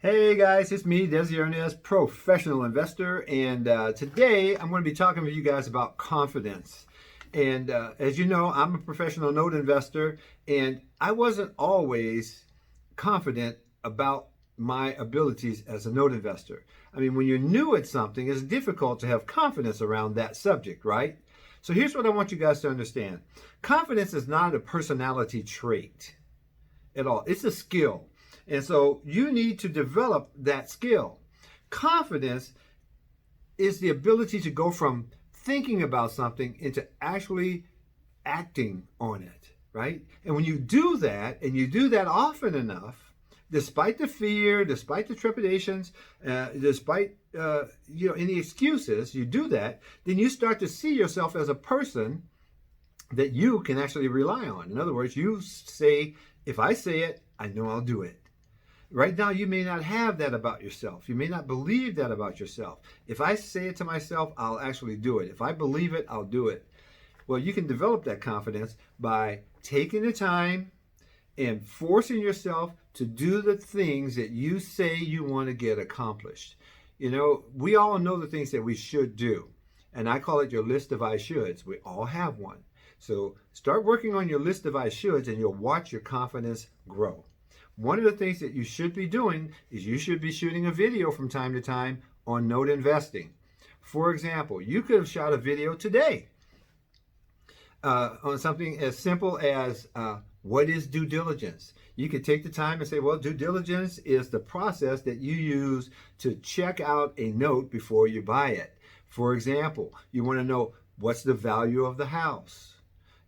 Hey guys, it's me, Desi Arnaz, professional investor, and today I'm going to be talking with you guys about confidence. And as you know, I'm a professional note investor, and I wasn't always confident about my abilities as a note investor. I mean, when you're new at something, it's difficult to have confidence around that subject, right? So here's what I want you guys to understand. Confidence is not a personality trait at all. It's a skill. And so you need to develop that skill. Confidence is the ability to go from thinking about something into actually acting on it, right? And when you do that, and you do that often enough, despite the fear, despite the trepidations, despite any excuses, you do that, then you start to see yourself as a person that you can actually rely on. In other words, you say, if I say it, I know I'll do it. Right now, you may not have that about yourself. You may not believe that about yourself. If I say it to myself, I'll actually do it. If I believe it, I'll do it. Well, you can develop that confidence by taking the time and forcing yourself to do the things that you say you want to get accomplished. You know, we all know the things that we should do. And I call it your list of I shoulds. We all have one. So start working on your list of I shoulds and you'll watch your confidence grow. One of the things that you should be doing is you should be shooting a video from time to time on note investing. For example, you could have shot a video today on something as simple as what is due diligence. You could take the time and say, well, due diligence is the process that you use to check out a note before you buy it. For example, you want to know what's the value of the house.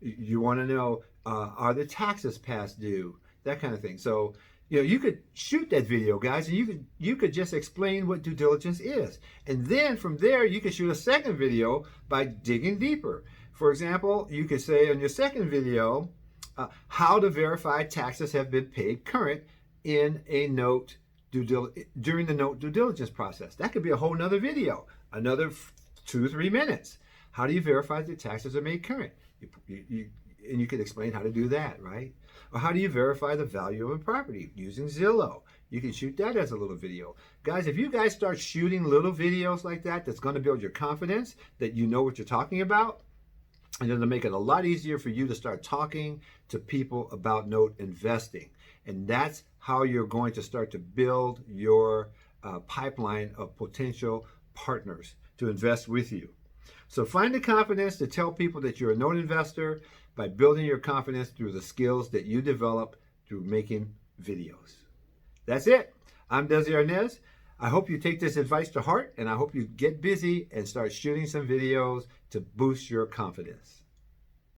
You want to know, are the taxes past due? That kind of thing. So, you could shoot that video, guys, and you could just explain what due diligence is. And then from there, you could shoot a second video by digging deeper. For example, you could say on your second video, how to verify taxes have been paid current in a note during the note due diligence process. That could be a whole nother video, another 2 or 3 minutes. How do you verify that taxes are made current? And you could explain how to do that, right? Or how do you verify the value of a property using Zillow? You can shoot that as a little video. Guys, if you guys start shooting little videos like that, that's going to build your confidence that you know what you're talking about. And it'll make it a lot easier for you to start talking to people about note investing. And that's how you're going to start to build your pipeline of potential partners to invest with you. So find the confidence to tell people that you're a note investor by building your confidence through the skills that you develop through making videos. That's it. I'm Desi Arnaz. I hope you take this advice to heart, and I hope you get busy and start shooting some videos to boost your confidence.